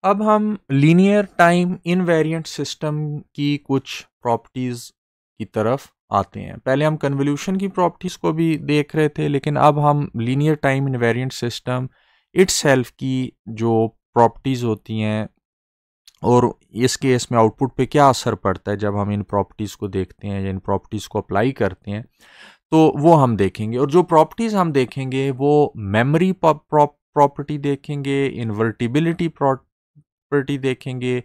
अब हम linear time invariant system की कुछ प्रॉपर्टीज़ की तरफ आते हैं। पहले हम कन्वोल्यूशन की प्रॉपर्टीज़ को भी देख रहे थे, लेकिन अब हम linear time invariant system itself की जो प्रॉपर्टीज़ होती हैं और इस केस में आउटपुट पे क्या असर पड़ता है जब हम इन प्रॉपर्टीज़ को देखते हैं या इन प्रॉपर्टीज़ को अप्लाई करते हैं, तो वो हम देखेंगे। और जो प्रॉपर्टीज़ हम देखेंगे वो मेमोरी प्रॉपर्टी देखेंगे, इन्वर्टिबिलिटी प्रॉपर्टी देखेंगे,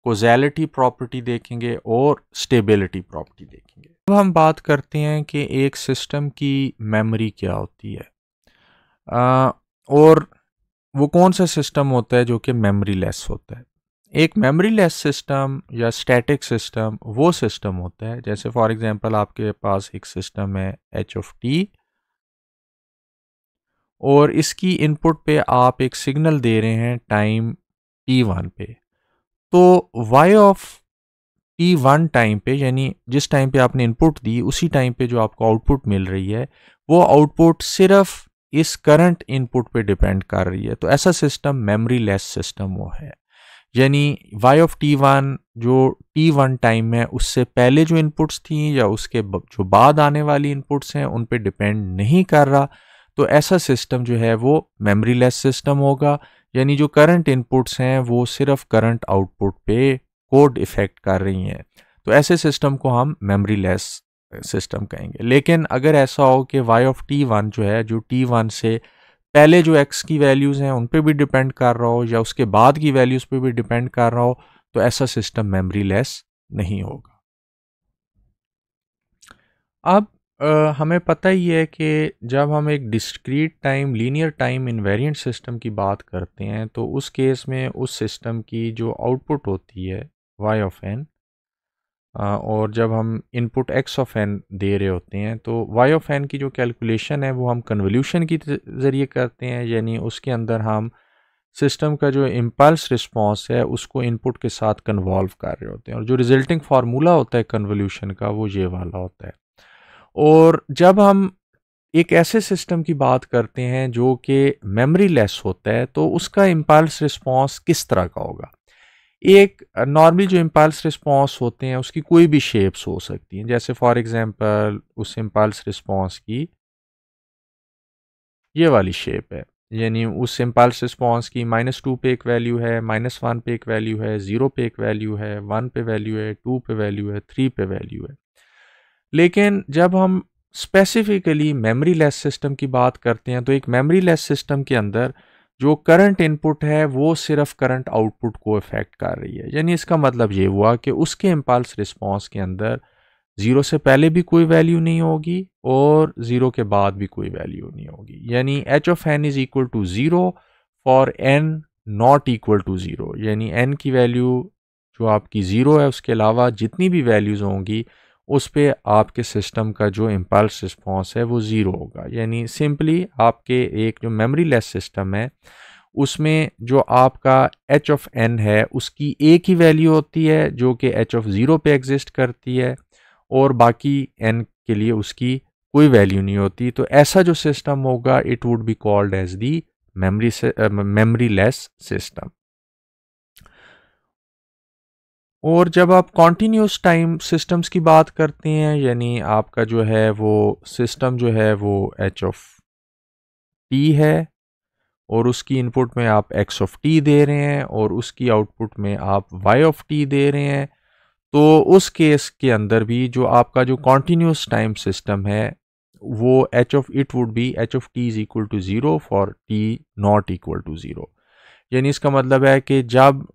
कोज़ैलिटी प्रॉपर्टी देखेंगे और स्टेबिलिटी प्रॉपर्टी देखेंगे। अब हम बात करते हैं कि एक सिस्टम की मेमोरी क्या होती है, और वो कौन सा सिस्टम होता है जो कि मेमोरी लेस होता है। एक मेमोरी लेस सिस्टम या स्टैटिक सिस्टम वो सिस्टम होता है, जैसे फॉर एग्जांपल आपके पास एक सिस्टम है एच ऑफ टी और इसकी इनपुट पे आप एक सिग्नल दे रहे हैं टाइम t1 पे। तो y ऑफ t1 टाइम पे, यानी जिस टाइम पे आपने इनपुट दी उसी टाइम पे जो आपको आउटपुट मिल रही है, वो आउटपुट सिर्फ इस करंट इनपुट पे डिपेंड कर रही है। तो ऐसा सिस्टम मेमोरी लेस सिस्टम वो है, यानी y ऑफ t1 जो t1 टाइम में उससे पहले जो इनपुट्स थी या उसके जो बाद आने वाली इनपुट्स हैं उन पे डिपेंड नहीं कर रहा। तो ऐसा सिस्टम जो है वो मेमोरी लेस सिस्टम होगा, यानी जो करंट इनपुट्स हैं वो सिर्फ करंट आउटपुट पे कोड इफेक्ट कर रही हैं। तो ऐसे सिस्टम को हम मेमोरी लेस सिस्टम कहेंगे। लेकिन अगर ऐसा हो कि y ऑफ t1 जो है, जो t1 से पहले जो x की वैल्यूज़ हैं उन पे भी डिपेंड कर रहा हो या उसके बाद की वैल्यूज़ पे भी डिपेंड कर रहा हो, तो ऐसा सिस्टम मेमोरी लेस नहीं होगा। अब हमें पता ही है कि जब हम एक discrete time linear time invariant system की बात करते हैं तो उस केस में उस सिस्टम की जो आउटपुट होती है y ऑफ n, और जब हम इनपुट x ऑफ n दे रहे होते हैं तो y ऑफ n की जो कैलकुलेशन है वो हम कन्वोल्यूशन के ज़रिए करते हैं, यानी उसके अंदर हम सिस्टम का जो इम्पल्स रिस्पॉन्स है उसको इनपुट के साथ कन्वॉल्व कर रहे होते हैं, और जो रिजल्टिंग फार्मूला होता है कन्वोल्यूशन का वो ये वाला होता है। और जब हम एक ऐसे सिस्टम की बात करते हैं जो कि मेमोरी लेस होता है तो उसका इम्पल्स रिस्पॉन्स किस तरह का होगा। एक नॉर्मल जो इम्पल्स रिस्पॉन्स होते हैं उसकी कोई भी शेप्स हो सकती हैं, जैसे फॉर एग्जांपल उस इम्पल्स रिस्पॉन्स की ये वाली शेप है, यानी उस इम्पल्स रिस्पॉन्स की -2 पे एक वैल्यू है, -1 पे एक वैल्यू है, 0 पे एक वैल्यू है, 1 पे वैल्यू है, 2 पे वैल्यू है, 3 पे वैल्यू है। लेकिन जब हम स्पेसिफिकली मेमोरी लेस सिस्टम की बात करते हैं तो एक मेमोरी लेस सिस्टम के अंदर जो करंट इनपुट है वो सिर्फ करंट आउटपुट को इफेक्ट कर रही है, यानी इसका मतलब ये हुआ कि उसके इम्पल्स रिस्पॉन्स के अंदर 0 से पहले भी कोई वैल्यू नहीं होगी और 0 के बाद भी कोई वैल्यू नहीं होगी, यानी h of n is equal to 0 for n not equal to 0, यानी n की वैल्यू जो आपकी 0 है उसके अलावा जितनी भी वैल्यूज़ होंगी उस पे आपके सिस्टम का जो इम्पल्स रिस्पॉन्स है वो 0 होगा। यानी सिंपली आपके एक जो मेमोरी लेस सिस्टम है उसमें जो आपका h ऑफ n है उसकी एक ही वैल्यू होती है जो कि h ऑफ 0 पे एग्जिस्ट करती है और बाकी n के लिए उसकी कोई वैल्यू नहीं होती। तो ऐसा जो सिस्टम होगा it would be called as the memory less system. और जब आप कॉन्टीन्यूस टाइम सिस्टम्स की बात करते हैं, यानी आपका जो है वो सिस्टम जो है वो h ऑफ t है और उसकी इनपुट में आप x ऑफ t दे रहे हैं और उसकी आउटपुट में आप y ऑफ t दे रहे हैं, तो उस केस के अंदर भी जो आपका जो कॉन्टीन्यूस टाइम सिस्टम है वो h of it would be h of t is equal to 0 for t not equal to 0, यानी इसका मतलब है कि जब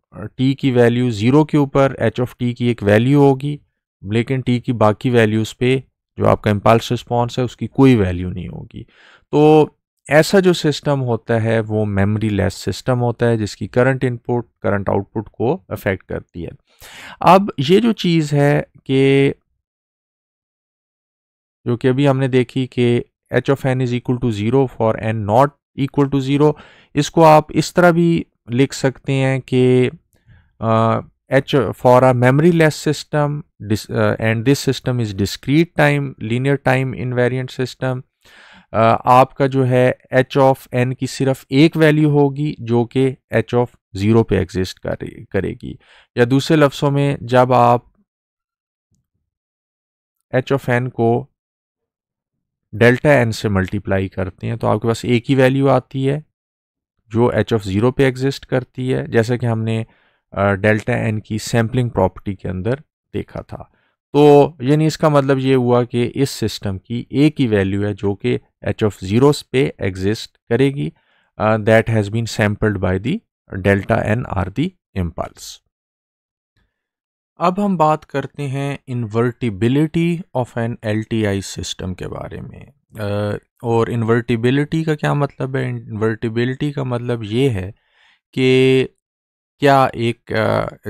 t की वैल्यू 0 के ऊपर h ऑफ t की एक वैल्यू होगी लेकिन t की बाकी वैल्यूज़ पे जो आपका इम्पल्स रिस्पॉन्स है उसकी कोई वैल्यू नहीं होगी। तो ऐसा जो सिस्टम होता है वो मेमोरी लेस सिस्टम होता है जिसकी करंट इनपुट करंट आउटपुट को अफेक्ट करती है। अब ये जो चीज़ है कि जो कि अभी हमने देखी कि h of n is equal to 0 for n not equal to 0, इसको आप इस तरह भी लिख सकते हैं कि h for a memory less system and this system is discrete time linear time invariant system. आपका जो है h ऑफ n की सिर्फ एक वैल्यू होगी जो कि h ऑफ 0 पे एग्जिस्ट करेगी। या दूसरे लफ्ज़ों में जब आप h ऑफ n को डेल्टा n से मल्टीप्लाई करते हैं तो आपके पास एक ही वैल्यू आती है जो h ऑफ 0 पे एग्जिस्ट करती है, जैसे कि हमने डेल्टा n की सैम्पलिंग प्रॉपर्टी के अंदर देखा था। तो यानी इसका मतलब ये हुआ कि इस सिस्टम की एक ही वैल्यू है जो कि h ऑफ 0 पे एग्जिस्ट करेगी, that has been sampled by the delta n are the impulse. अब हम बात करते हैं invertibility of an LTI system के बारे में। और इन्वर्टिबिलिटी का क्या मतलब है? इन्वर्टिबिलिटी का मतलब ये है कि क्या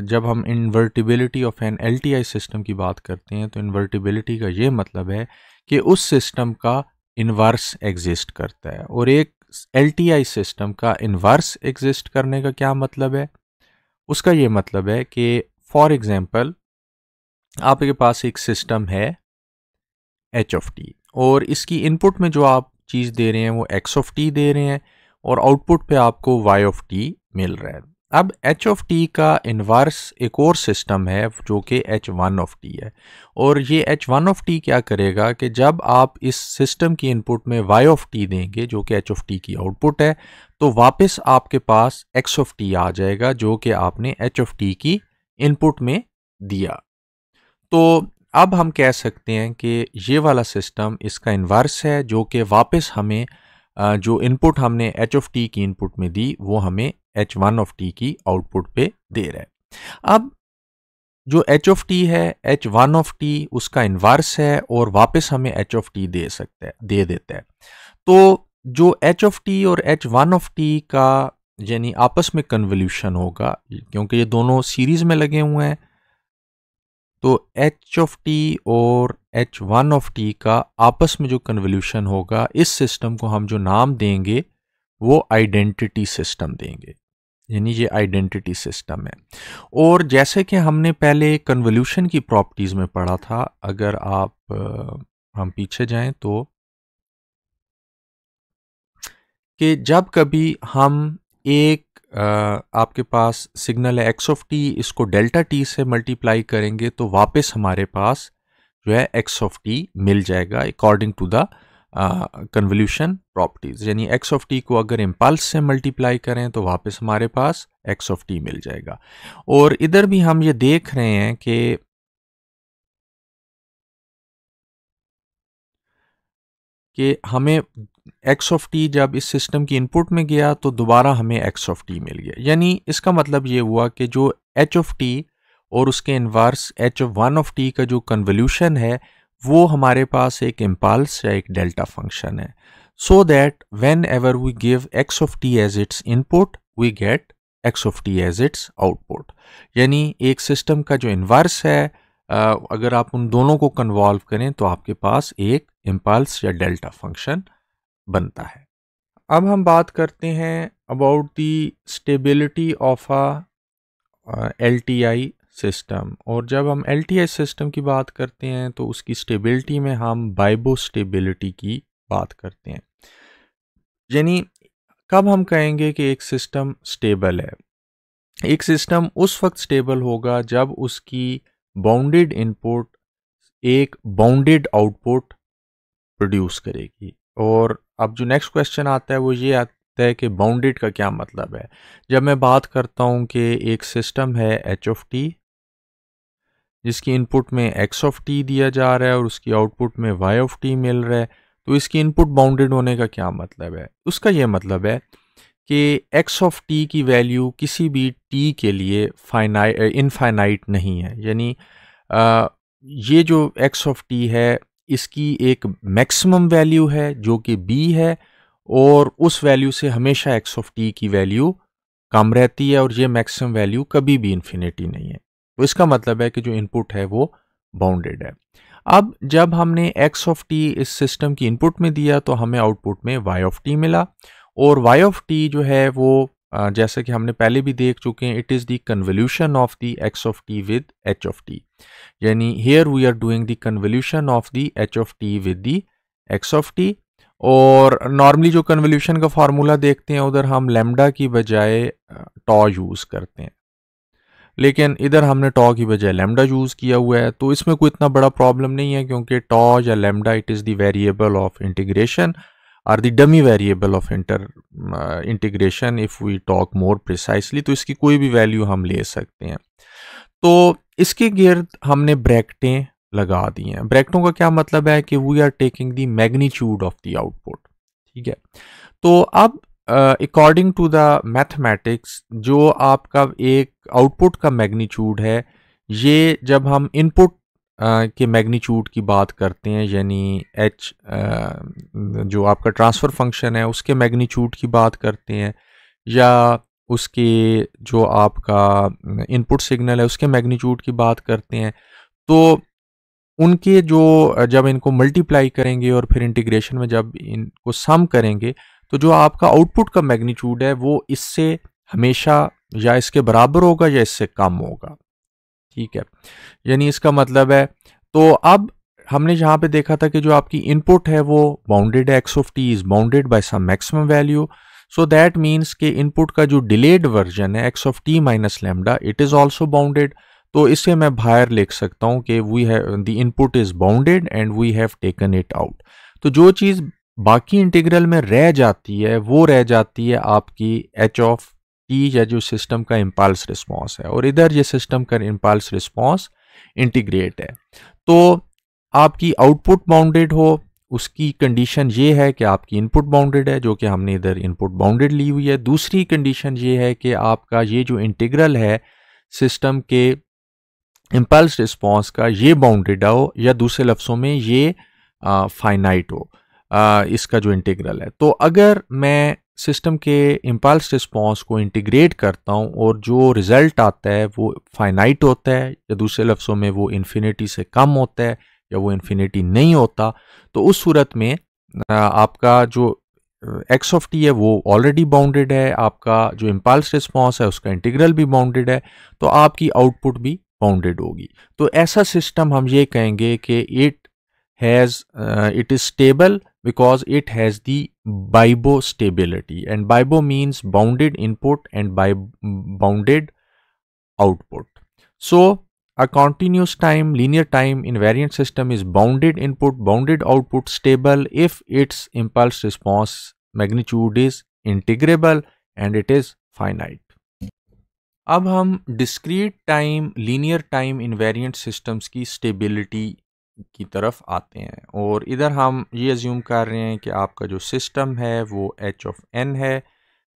जब हम इन्वर्टिबिलिटी ऑफ एन LTI सिस्टम की बात करते हैं तो इन्वर्टिबिलिटी का ये मतलब है कि उस सिस्टम का इन्वर्स एग्जिस्ट करता है। और एक LTI सिस्टम का इन्वर्स एग्जिस्ट करने का क्या मतलब है? उसका ये मतलब है कि फॉर एग्जाम्पल आपके पास एक सिस्टम है h ऑफ t और इसकी इनपुट में जो आप चीज़ दे रहे हैं वो x ऑफ t दे रहे हैं और आउटपुट पे आपको y ऑफ t मिल रहा है। अब h ऑफ t का इन्वर्स एक और सिस्टम है जो कि h1 ऑफ t है और ये h1 ऑफ t क्या करेगा कि जब आप इस सिस्टम की इनपुट में y ऑफ t देंगे जो कि h ऑफ t की आउटपुट है तो वापस आपके पास x ऑफ t आ जाएगा जो कि आपने h ऑफ t की इनपुट में दिया। तो अब हम कह सकते हैं कि ये वाला सिस्टम इसका इन्वर्स है जो कि वापस हमें जो इनपुट हमने h ऑफ t की इनपुट में दी वो हमें h1 ऑफ t की आउटपुट पे दे रहा है। अब जो h ऑफ t है h1 ऑफ t उसका इन्वर्स है और वापस हमें h ऑफ t दे देता है। तो जो h ऑफ t और h1 ऑफ t का यानी आपस में कन्वोल्यूशन होगा क्योंकि ये दोनों सीरीज में लगे हुए हैं, तो h ऑफ t और h1 ऑफ t का आपस में जो कन्वोल्यूशन होगा इस सिस्टम को हम जो नाम देंगे वो आइडेंटिटी सिस्टम देंगे, यानी ये आइडेंटिटी सिस्टम है। और जैसे कि हमने पहले कन्वोल्यूशन की प्रॉपर्टीज़ में पढ़ा था, अगर आप हम पीछे जाएं तो कि जब कभी हम एक आपके पास सिग्नल है x ऑफ t, इसको डेल्टा t से मल्टीप्लाई करेंगे तो वापस हमारे पास जो है x ऑफ t मिल जाएगा according to the convolution properties. यानी x ऑफ t को अगर इम्पल्स से मल्टीप्लाई करें तो वापस हमारे पास x ऑफ t मिल जाएगा। और इधर भी हम ये देख रहे हैं कि हमें x ऑफ t जब इस सिस्टम की इनपुट में गया तो दोबारा हमें x ऑफ t मिल गया। यानी इसका मतलब ये हुआ कि जो h ऑफ t और उसके inverse h of 1 of t का जो कन्वोल्यूशन है वो हमारे पास एक इम्पल्स या एक डेल्टा फंक्शन है, so that whenever we give x of t as its input we get x of t as its output. यानी एक सिस्टम का जो इन्वर्स है अगर आप उन दोनों को कन्वॉल्व करें तो आपके पास एक इम्पल्स या डेल्टा फंक्शन बनता है। अब हम बात करते हैं about the stability of a LTI system. और जब हम LTI सिस्टम की बात करते हैं तो उसकी स्टेबिलिटी में हम बाइबो स्टेबिलिटी की बात करते हैं। यानी कब हम कहेंगे कि एक सिस्टम स्टेबल है? एक सिस्टम उस वक्त स्टेबल होगा जब उसकी बाउंडेड इनपुट एक बाउंडेड आउटपुट प्रोड्यूस करेगी। और अब जो नेक्स्ट क्वेश्चन आता है वो ये आता है कि बाउंडेड का क्या मतलब है। जब मैं बात करता हूँ कि एक सिस्टम है h ऑफ t जिसकी इनपुट में x ऑफ t दिया जा रहा है और उसकी आउटपुट में y ऑफ t मिल रहा है, तो इसकी इनपुट बाउंडेड होने का क्या मतलब है? उसका ये मतलब है कि x ऑफ t की वैल्यू किसी भी t के लिए इनफाइनाइट नहीं है। यानी ये जो x ऑफ t है इसकी एक मैक्सिमम वैल्यू है जो कि b है और उस वैल्यू से हमेशा x ऑफ t की वैल्यू कम रहती है और ये मैक्सिमम वैल्यू कभी भी इन्फिनिटी नहीं है। तो इसका मतलब है कि जो इनपुट है वो बाउंडेड है। अब जब हमने x ऑफ t इस सिस्टम की इनपुट में दिया तो हमें आउटपुट में y ऑफ t मिला और y ऑफ t जो है वो जैसे कि हमने पहले भी देख चुके हैं, it is the convolution of the x of t with h of t। यानी here we are doing the convolution of the h of t with the x of t। और नॉर्मली जो कन्वोल्यूशन का formula देखते हैं उधर हम lambda की बजाय टॉ यूज़ करते हैं, लेकिन इधर हमने टॉ की बजाय लैम्डा यूज़ किया हुआ है। तो इसमें कोई इतना बड़ा प्रॉब्लम नहीं है, क्योंकि टॉ या lambda it is the variable of integration और the dummy variable of integration if we talk more precisely. तो इसकी कोई भी वैल्यू हम ले सकते हैं। तो इसके गिर्द हमने ब्रैकेटें लगा दी हैं। ब्रैकेटों का क्या मतलब है कि we are taking the magnitude of the output, ठीक है। तो अब अकॉर्डिंग टू द मैथमेटिक्स जो आपका एक आउटपुट का मैग्नीट्यूड है, ये जब हम इनपुट के मैग्नीट्यूड की बात करते हैं, यानी एच जो आपका ट्रांसफ़र फंक्शन है उसके मैग्नीट्यूड की बात करते हैं, या उसके जो आपका इनपुट सिग्नल है उसके मैग्नीट्यूड की बात करते हैं, तो उनके जो जब इनको मल्टीप्लाई करेंगे और फिर इंटीग्रेशन में जब इनको सम करेंगे, तो जो आपका आउटपुट का मैग्नीट्यूड है वो इससे हमेशा या इसके बराबर होगा या इससे कम होगा, ठीक है। यानी इसका मतलब है, तो अब हमने यहाँ पे देखा था कि जो आपकी इनपुट है वो बाउंडेड है, x of t is bounded by some maximum value, so that means कि इनपुट का जो डिलेड वर्जन है x of t minus lambda it is also bounded. तो इसे मैं बाहर लिख सकता हूँ कि we have the input is bounded and we have taken it out. तो जो चीज़ बाकी इंटीग्रल में रह जाती है वो रह जाती है आपकी एच ऑफ टी, या जो सिस्टम का इम्पल्स रिस्पॉन्स है, और इधर ये सिस्टम का इम्पल्स रिस्पॉन्स इंटीग्रेट है। तो आपकी आउटपुट बाउंडेड हो उसकी कंडीशन ये है कि आपकी इनपुट बाउंडेड है, जो कि हमने इधर इनपुट बाउंडेड ली हुई है। दूसरी कंडीशन ये है कि आपका ये जो इंटीग्रल है सिस्टम के इम्पल्स रिस्पॉन्स का ये बाउंडेड हो, या दूसरे लफ्ज़ों में ये फाइनाइट हो इसका जो इंटीग्रल है। तो अगर मैं सिस्टम के इम्पल्स रिस्पॉन्स को इंटीग्रेट करता हूँ और जो रिज़ल्ट आता है वो फाइनाइट होता है, या दूसरे लफ्ज़ों में वो इन्फिनिटी से कम होता है, या वो इन्फिनिटी नहीं होता, तो उस सूरत में आपका जो एक्स ऑफ टी है वो ऑलरेडी बाउंडेड है, आपका जो इम्पल्स रिस्पॉन्स है उसका इंटीग्रल भी बाउंडेड है, तो आपकी आउटपुट भी बाउंडेड होगी। तो ऐसा सिस्टम हम ये कहेंगे कि it is stable because it has the Bibo stability, and Bibo means bounded input and bounded output. So a continuous time linear time invariant system is bounded input bounded output stable if its impulse response magnitude is integrable and it is finite. अब हम discrete time linear time invariant systems की stability की तरफ आते हैं, और इधर हम ये अज्यूम कर रहे हैं कि आपका जो सिस्टम है वो एच ऑफ एन है,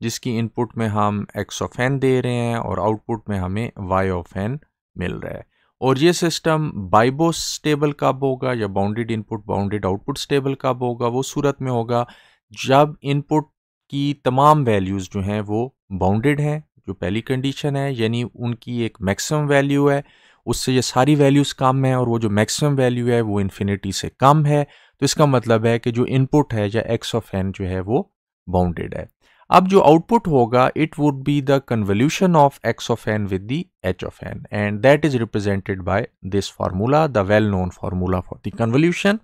जिसकी इनपुट में हम एक्स ऑफ एन दे रहे हैं और आउटपुट में हमें वाई ऑफ एन मिल रहा है। और ये सिस्टम बाइबो स्टेबल कब होगा, या bounded input bounded output stable कब होगा, वो सूरत में होगा जब इनपुट की तमाम वैल्यूज़ जो हैं वो बाउंडेड हैं, जो पहली कंडीशन है, यानी उनकी एक मैक्सिमम वैल्यू है, उससे ये सारी वैल्यूज़ कम है, और वो जो मैक्सिमम वैल्यू है वो इन्फिनिटी से कम है। तो इसका मतलब है कि जो इनपुट है या एक्स ऑफ एन जो है वो बाउंडेड है। अब जो आउटपुट होगा it would be the convolution of x of n with the h of n, and that is represented by this formula, the well known formula for the convolution.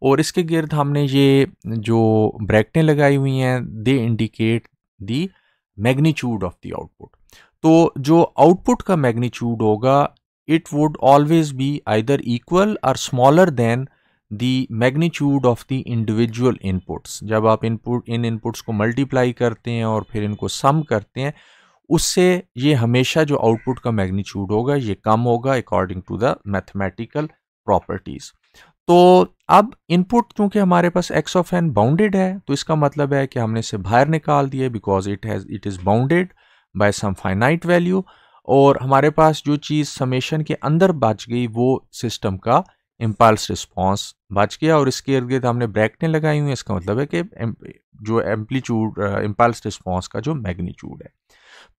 और इसके गिर्द हमने ये जो ब्रैकेटें लगाई हुई हैं they indicate the magnitude of the output. तो जो आउटपुट का मैग्नीट्यूड होगा it would always be either equal or smaller than the magnitude of the individual inputs। जब आप इन इनपुट्स को मल्टीप्लाई करते हैं और फिर इनको सम करते हैं, उससे ये हमेशा जो आउटपुट का मैग्नीट्यूड होगा ये कम होगा according to the mathematical properties. तो अब इनपुट क्योंकि हमारे पास एक्स ऑफ एन बाउंडेड है, तो इसका मतलब है कि हमने इसे बाहर निकाल दिया because it is bounded by some finite value, और हमारे पास जो चीज़ समेशन के अंदर बच गई वो सिस्टम का इम्पल्स रिस्पॉन्स बच गया, और इसके इर्द गिर्द हमने ब्रैकेटें लगाई हुई हैं। इसका मतलब है कि जो एम्पलीट्यूड इम्पल्स रिस्पॉन्स का जो मैग्नीट्यूड है,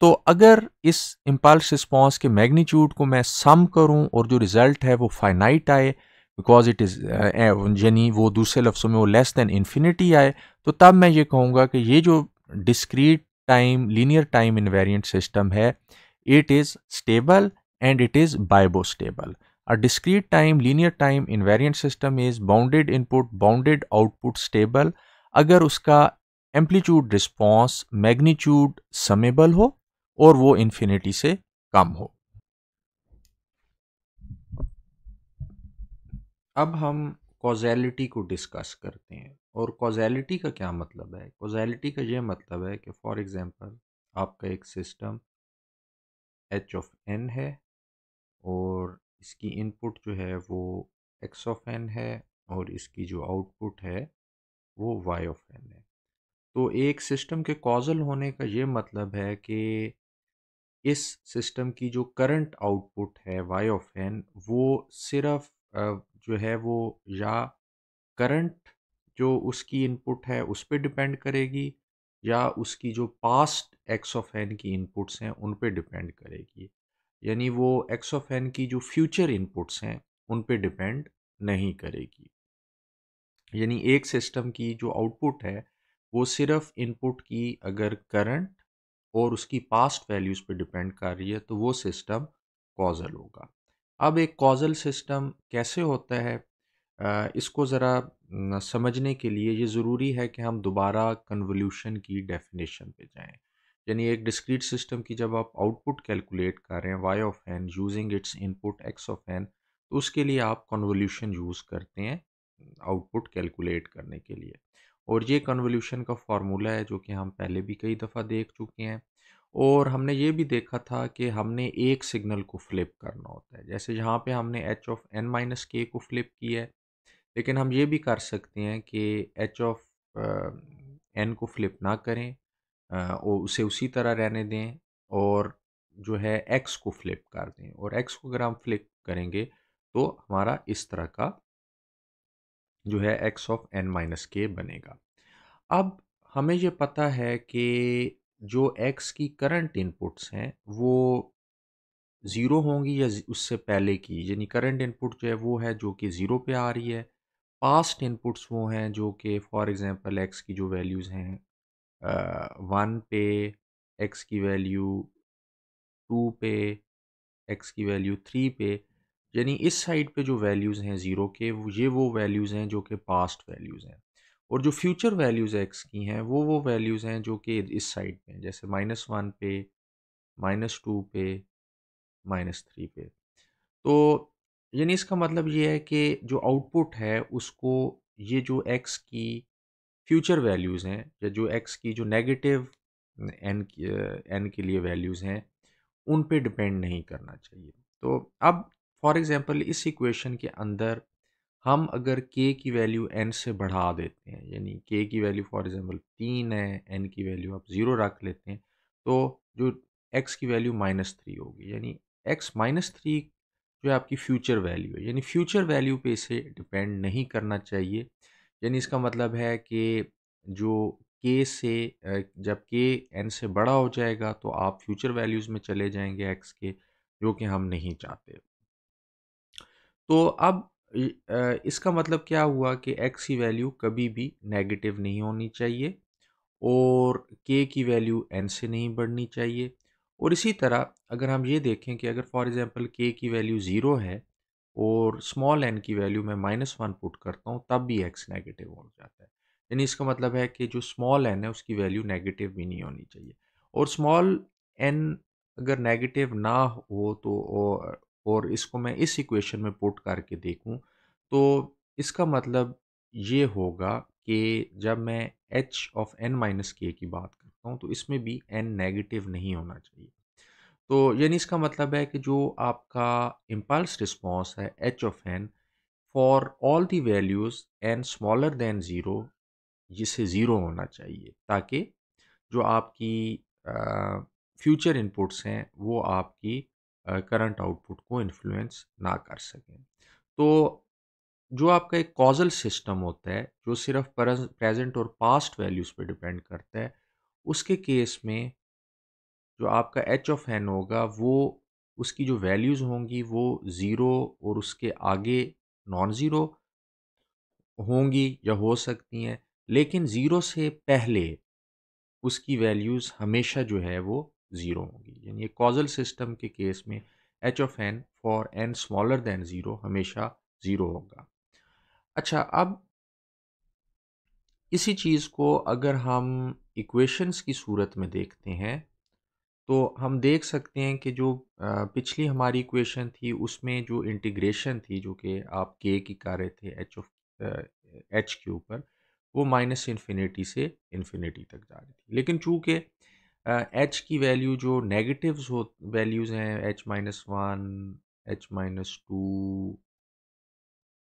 तो अगर इस इम्पल्स रिस्पॉन्स के मैग्नीट्यूड को मैं सम करूं और जो रिजल्ट है वो फाइनाइट आए बिकॉज इट इज़ यानी वो दूसरे लफ्ज़ों में वो लेस देन इन्फिनिटी आए, तो तब मैं ये कहूँगा कि ये जो discrete time linear time invariant system है it is stable and it is bibostable. A discrete time linear time invariant system is bounded input bounded output stable अगर उसका amplitude response magnitude summable हो और वो इन्फिनिटी से कम हो। अब हम कॉजेलिटी को डिस्कस करते हैं। और कॉजेलिटी का क्या मतलब है? कॉजेलिटी का ये मतलब है कि फॉर एग्जांपल आपका एक सिस्टम एच ऑफ एन है और इसकी इनपुट जो है वो एक्स ऑफ एन है और इसकी जो आउटपुट है वो वाई ऑफ एन है। तो एक सिस्टम के कॉजल होने का ये मतलब है कि इस सिस्टम की जो करंट आउटपुट है वाई ऑफ एन वो सिर्फ जो है वो या करंट जो उसकी इनपुट है उस पर डिपेंड करेगी या उसकी जो पास्ट एक्स ऑफ एन की इनपुट्स हैं उन पे डिपेंड करेगी। यानी वो एक्स ऑफ एन की जो फ्यूचर इनपुट्स हैं उन पे डिपेंड नहीं करेगी। यानी एक सिस्टम की जो आउटपुट है वो सिर्फ इनपुट की अगर करंट और उसकी पास्ट वैल्यूज़ पे डिपेंड कर रही है तो वो सिस्टम कॉजल होगा। अब एक कॉजल सिस्टम कैसे होता है, इसको ज़रा समझने के लिए ये ज़रूरी है कि हम दोबारा कन्वोल्यूशन की डेफिनेशन पे जाएं। यानी एक डिस्क्रीट सिस्टम की जब आप आउटपुट कैलकुलेट कर रहे हैं y of n using its input x of n, तो उसके लिए आप कन्वोल्यूशन यूज़ करते हैं आउटपुट कैलकुलेट करने के लिए। और ये कन्वोल्यूशन का फार्मूला है जो कि हम पहले भी कई दफ़ा देख चुके हैं। और हमने ये भी देखा था कि हमने एक सिग्नल को फ्लिप करना होता है। जैसे यहाँ पे हमने एच ऑफ एन माइनस के को फ्लिप किया है, लेकिन हम ये भी कर सकते हैं कि एच ऑफ एन को फ्लिप ना करें और उसे उसी तरह रहने दें और जो है एक्स को फ्लिप कर दें। और एक्स को अगर हम फ्लिप करेंगे तो हमारा इस तरह का जो है एक्स ऑफ एन माइनस के बनेगा। अब हमें ये पता है कि जो एक्स की करंट इनपुट्स हैं वो ज़ीरो होंगी या उससे पहले की, यानी करंट इनपुट जो है वो है जो कि ज़ीरो पे आ रही है। पास्ट इनपुट्स वो हैं जो कि फॉर एग्जांपल एक्स की जो वैल्यूज़ हैं 1 पे, एक्स की वैल्यू 2 पे, एक्स की वैल्यू 3 पे, यानी इस साइड पे जो वैल्यूज़ हैं ज़ीरो के ये वो वैल्यूज़ हैं जो कि पास्ट वैल्यूज़ हैं। और जो फ्यूचर वैल्यूज़ एक्स की हैं वो वैल्यूज़ हैं जो कि इस साइड पे हैं, जैसे -1 पे, -2 पे, -3 पे। तो यानी इसका मतलब ये है कि जो आउटपुट है उसको ये जो एक्स की फ्यूचर वैल्यूज़ हैं या जो एक्स की जो नेगेटिव एन के लिए वैल्यूज़ हैं उन पे डिपेंड नहीं करना चाहिए। तो अब फॉर एग्जांपल इस इक्वेशन के अंदर हम अगर k की वैल्यू n से बढ़ा देते हैं, यानी k की वैल्यू फॉर एग्जांपल 3 है, n की वैल्यू आप 0 रख लेते हैं, तो जो x की वैल्यू -3 होगी। यानी x -3 जो है आपकी फ्यूचर वैल्यू है, यानी फ्यूचर वैल्यू पे इसे डिपेंड नहीं करना चाहिए। यानी इसका मतलब है कि जो k से जब k n से बड़ा हो जाएगा तो आप फ्यूचर वैल्यूज़ में चले जाएंगे x के, जो कि हम नहीं चाहते। तो अब इसका मतलब क्या हुआ कि x की वैल्यू कभी भी नेगेटिव नहीं होनी चाहिए और k की वैल्यू n से नहीं बढ़नी चाहिए। और इसी तरह अगर हम ये देखें कि अगर फॉर एग्जांपल k की वैल्यू 0 है और स्मॉल n की वैल्यू मैं -1 पुट करता हूँ तब भी x नेगेटिव हो जाता है। यानी इसका मतलब है कि जो स्मॉल n है उसकी वैल्यू नेगेटिव भी नहीं होनी चाहिए। और स्मॉल n अगर नेगेटिव ना हो तो और इसको मैं इस इक्वेशन में पुट करके देखूं तो इसका मतलब ये होगा कि जब मैं एच ऑफ एन माइनस के की बात करता हूँ तो इसमें भी एन नेगेटिव नहीं होना चाहिए। तो यानी इसका मतलब है कि जो आपका इम्पल्स रिस्पॉन्स है h of n for all the values n smaller than zero, जिसे ज़ीरो होना चाहिए ताकि जो आपकी फ्यूचर इनपुट्स हैं वो आपकी करंट आउटपुट को इन्फ्लुएंस ना कर सकें। तो जो आपका एक कॉजल सिस्टम होता है जो सिर्फ प्रेजेंट और पास्ट वैल्यूज़ पे डिपेंड करता है, उसके केस में जो आपका एच ऑफ एन होगा वो उसकी जो वैल्यूज़ होंगी वो ज़ीरो और उसके आगे नॉन ज़ीरो होंगी या हो सकती हैं, लेकिन ज़ीरो से पहले उसकी वैल्यूज़ हमेशा जो है वो ज़ीरो होंगी। यानी एक कॉजल सिस्टम के केस में h of n for n smaller than zero हमेशा ज़ीरो होगा। अच्छा, अब इसी चीज़ को अगर हम इक्वेशंस की सूरत में देखते हैं तो हम देख सकते हैं कि जो पिछली हमारी इक्वेशन थी उसमें जो इंटीग्रेशन थी जो कि आप के की कर रहे थे एच के ऊपर, वो माइनस इन्फिनिटी से इन्फिनिटी तक जा रही थी। लेकिन चूंकि एच की वैल्यू जो नेगेटिव्स हो वैल्यूज़ हैं, H-1, H-2,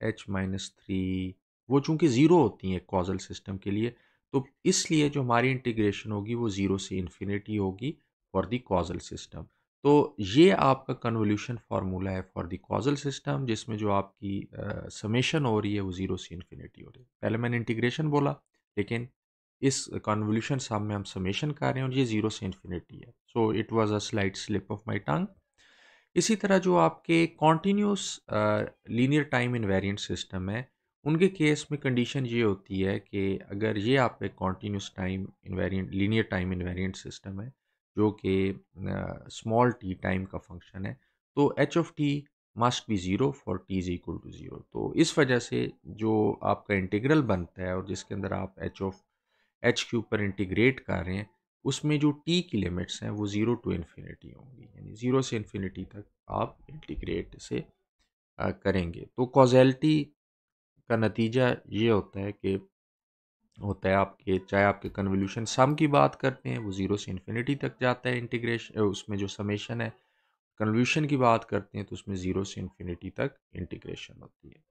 H-3, वो चूंकि ज़ीरो होती हैं कॉजल सिस्टम के लिए, तो इसलिए जो हमारी इंटीग्रेशन होगी वो ज़ीरो से इन्फिनिटी होगी फॉर द कॉजल सिस्टम। तो ये आपका कन्वोल्यूशन फार्मूला है फॉर द कॉजल सिस्टम, जिसमें जो आपकी समेशन हो रही है वो ज़ीरो से इन्फिनिटी हो रही है। पहले मैंने इंटीग्रेशन बोला, लेकिन इस कन्वोल्यूशन सम में हम समेशन कर रहे हैं और ये ज़ीरो से इन्फिनिटी है। So it was a slight slip of my टंग। इसी तरह जो आपके continuous linear time invariant system है, उनके केस में कंडीशन ये होती है कि अगर ये आपका continuous time invariant linear time invariant system है जो कि स्मॉल टी टाइम का फंक्शन है, तो h of t must be zero for t is equal to zero. तो इस वजह से जो आपका इंटीग्रल बनता है और जिसके अंदर आप एच के ऊपर इंटीग्रेट कर रहे हैं, उसमें जो टी की लिमिट्स हैं वो ज़ीरो टू इन्फिनिटी होंगी, यानी ज़ीरो से इन्फिनिटी तक आप इंटीग्रेट से करेंगे। तो कॉजेलिटी का नतीजा ये होता है आपके, चाहे आपके कन्वोल्यूशन सम की बात करते हैं वो ज़ीरो से इन्फिनिटी तक जाता है इंटीग्रेशन, उसमें जो समेशन है। कन्वोल्यूशन की बात करते हैं तो उसमें ज़ीरो से इन्फिनिटी तक इंटीग्रेशन होती है।